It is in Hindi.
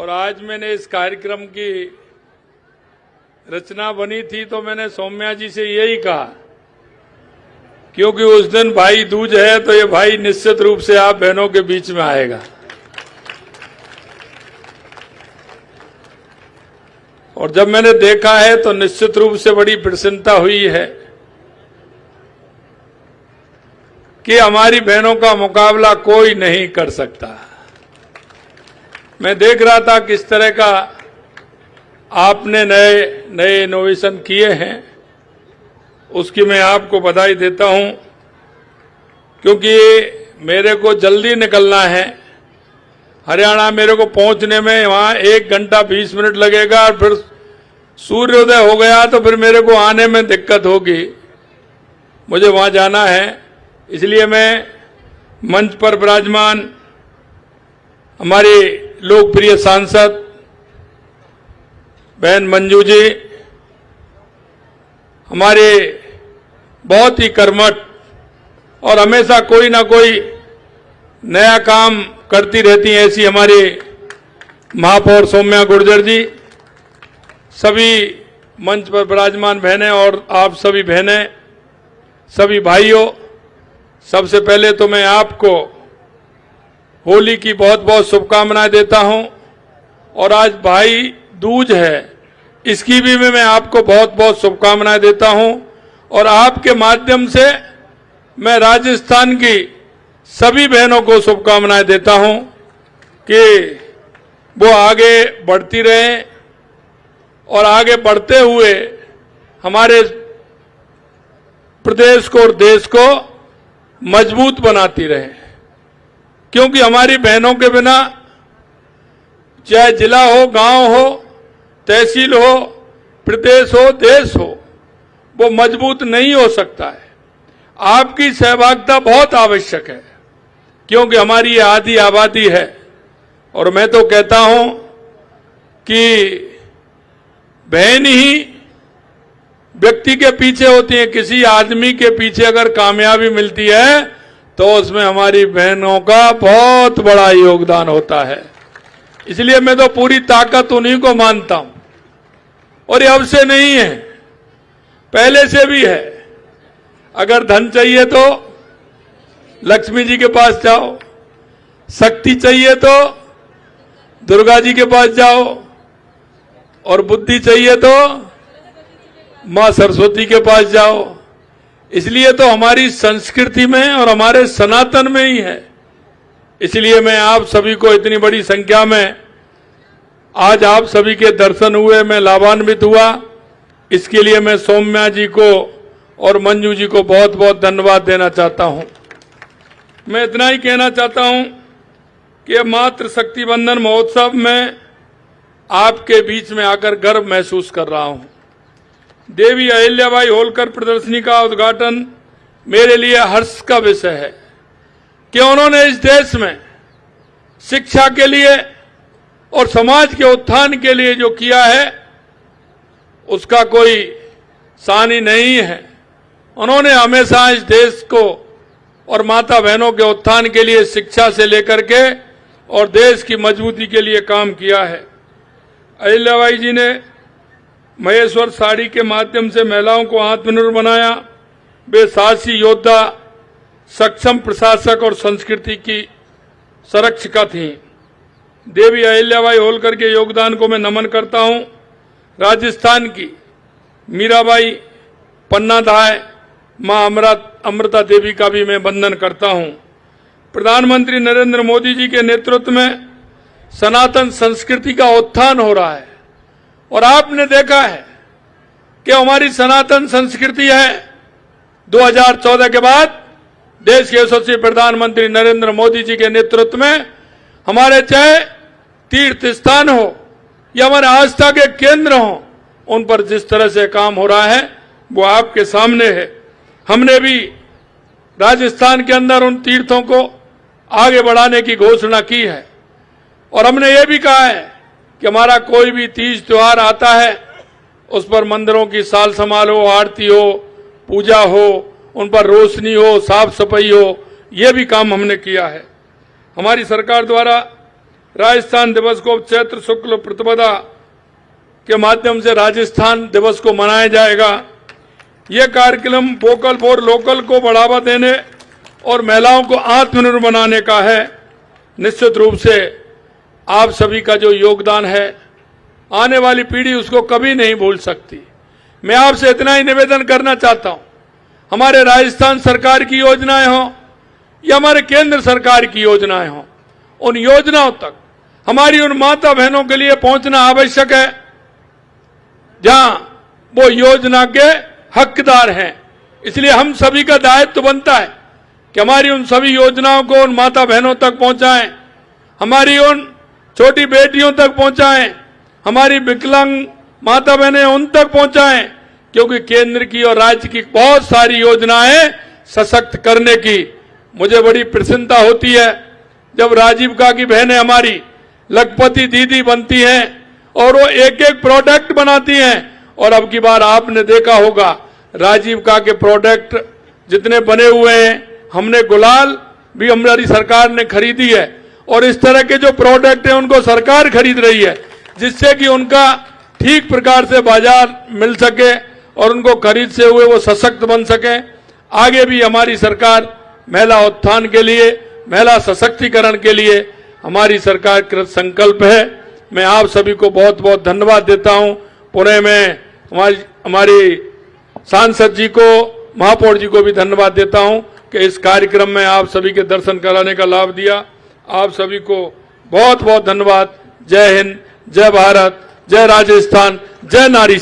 और आज मैंने इस कार्यक्रम की रचना बनी थी तो मैंने सौम्या जी से यही कहा, क्योंकि उस दिन भाई दूज है तो ये भाई निश्चित रूप से आप बहनों के बीच में आएगा। और जब मैंने देखा है तो निश्चित रूप से बड़ी प्रसन्नता हुई है कि हमारी बहनों का मुकाबला कोई नहीं कर सकता। मैं देख रहा था किस तरह का आपने नए नए इनोवेशन किए हैं, उसकी मैं आपको बधाई देता हूं, क्योंकि मेरे को जल्दी निकलना है हरियाणा। मेरे को पहुंचने में वहां 1 घंटा 20 मिनट लगेगा और फिर सूर्योदय हो गया तो फिर मेरे को आने में दिक्कत होगी। मुझे वहां जाना है, इसलिए मैं मंच पर विराजमान हमारी लोकप्रिय सांसद बहन मंजू जी, हमारे बहुत ही कर्मठ और हमेशा कोई ना कोई नया काम करती रहती हैं, ऐसी हमारी महापौर सौम्या गुर्जर जी, सभी मंच पर विराजमान बहनें और आप सभी बहनें, सभी भाइयों, सबसे पहले तो मैं आपको होली की बहुत बहुत शुभकामनाएं देता हूं। और आज भाई दूज है, इसकी भी मैं आपको बहुत बहुत शुभकामनाएं देता हूं। और आपके माध्यम से मैं राजस्थान की सभी बहनों को शुभकामनाएं देता हूं कि वो आगे बढ़ती रहें और आगे बढ़ते हुए हमारे प्रदेश को और देश को मजबूत बनाती रहें। क्योंकि हमारी बहनों के बिना चाहे जिला हो, गांव हो, तहसील हो, प्रदेश हो, देश हो, वो मजबूत नहीं हो सकता है। आपकी सहभागिता बहुत आवश्यक है, क्योंकि हमारी ये आधी आबादी है। और मैं तो कहता हूं कि बहन ही व्यक्ति के पीछे होती है। किसी आदमी के पीछे अगर कामयाबी मिलती है तो उसमें हमारी बहनों का बहुत बड़ा योगदान होता है। इसलिए मैं तो पूरी ताकत उन्हीं को मानता हूं। और ये अब से नहीं है, पहले से भी है। अगर धन चाहिए तो लक्ष्मी जी के पास जाओ, शक्ति चाहिए तो दुर्गा जी के पास जाओ, और बुद्धि चाहिए तो मां सरस्वती के पास जाओ। इसलिए तो हमारी संस्कृति में और हमारे सनातन में ही है। इसलिए मैं आप सभी को इतनी बड़ी संख्या में आज आप सभी के दर्शन हुए, मैं लाभान्वित हुआ। इसके लिए मैं सौम्या जी को और मंजू जी को बहुत बहुत धन्यवाद देना चाहता हूं। मैं इतना ही कहना चाहता हूं कि मातृ शक्ति बंधन महोत्सव में आपके बीच में आकर गर्व महसूस कर रहा हूं। देवी अहिल्याबाई होलकर प्रदर्शनी का उद्घाटन मेरे लिए हर्ष का विषय है कि उन्होंने इस देश में शिक्षा के लिए और समाज के उत्थान के लिए जो किया है उसका कोई सानी नहीं है। उन्होंने हमेशा इस देश को और माता बहनों के उत्थान के लिए शिक्षा से लेकर के और देश की मजबूती के लिए काम किया है। अहिल्याबाई जी ने महेश्वर साड़ी के माध्यम से महिलाओं को आत्मनिर्भर बनाया। वे साहसी योद्धा, सक्षम प्रशासक और संस्कृति की संरक्षिका थीं। देवी अहिल्याबाई होलकर के योगदान को मैं नमन करता हूं। राजस्थान की मीराबाई, पन्ना धाय, मां अमृता देवी का भी मैं वंदन करता हूं। प्रधानमंत्री नरेंद्र मोदी जी के नेतृत्व में सनातन संस्कृति का उत्थान हो रहा है। और आपने देखा है कि हमारी सनातन संस्कृति है 2014 के बाद देश के यशस्वी प्रधानमंत्री नरेंद्र मोदी जी के नेतृत्व में हमारे चाहे तीर्थ स्थान हो या हमारे आस्था के केंद्र हो, उन पर जिस तरह से काम हो रहा है वो आपके सामने है। हमने भी राजस्थान के अंदर उन तीर्थों को आगे बढ़ाने की घोषणा की है। और हमने ये भी कहा है कि हमारा कोई भी तीज त्योहार आता है उस पर मंदिरों की साल संभाल हो, आरती हो, पूजा हो, उन पर रोशनी हो, साफ सफाई हो, ये भी काम हमने किया है। हमारी सरकार द्वारा राजस्थान दिवस को चैत्र शुक्ल प्रतिपदा के माध्यम से राजस्थान दिवस को मनाया जाएगा। ये कार्यक्रम वोकल फॉर लोकल को बढ़ावा देने और महिलाओं को आत्मनिर्भर बनाने का है। निश्चित रूप से आप सभी का जो योगदान है, आने वाली पीढ़ी उसको कभी नहीं भूल सकती। मैं आपसे इतना ही निवेदन करना चाहता हूं, हमारे राजस्थान सरकार की योजनाएं हों या हमारे केंद्र सरकार की योजनाएं हों, उन योजनाओं तक हमारी उन माता बहनों के लिए पहुंचना आवश्यक है जहां वो योजना के हकदार हैं। इसलिए हम सभी का दायित्व बनता है कि हमारी उन सभी योजनाओं को उन माता बहनों तक पहुंचाएं, हमारी उन छोटी बेटियों तक पहुंचाएं, हमारी विकलांग माता बहनें उन तक पहुंचाएं, क्योंकि केंद्र की और राज्य की बहुत सारी योजनाएं सशक्त करने की। मुझे बड़ी प्रसन्नता होती है जब राजीव का की बहनें हमारी लखपति दीदी बनती हैं और वो एक एक प्रोडक्ट बनाती हैं। और अब की बार आपने देखा होगा राजीव का के प्रोडक्ट जितने बने हुए हैं, हमने गुलाल भी हमारी सरकार ने खरीदी है और इस तरह के जो प्रोडक्ट हैं उनको सरकार खरीद रही है, जिससे कि उनका ठीक प्रकार से बाजार मिल सके और उनको खरीद से हुए वो सशक्त बन सके। आगे भी हमारी सरकार महिला उत्थान के लिए, महिला सशक्तिकरण के लिए हमारी सरकार कृत संकल्प है। मैं आप सभी को बहुत बहुत धन्यवाद देता हूं। पुणे में हमारी सांसद जी को, महापौर जी को भी धन्यवाद देता हूं कि इस कार्यक्रम में आप सभी के दर्शन कराने का लाभ दिया। आप सभी को बहुत बहुत धन्यवाद। जय हिंद, जय भारत, जय राजस्थान, जय नारी।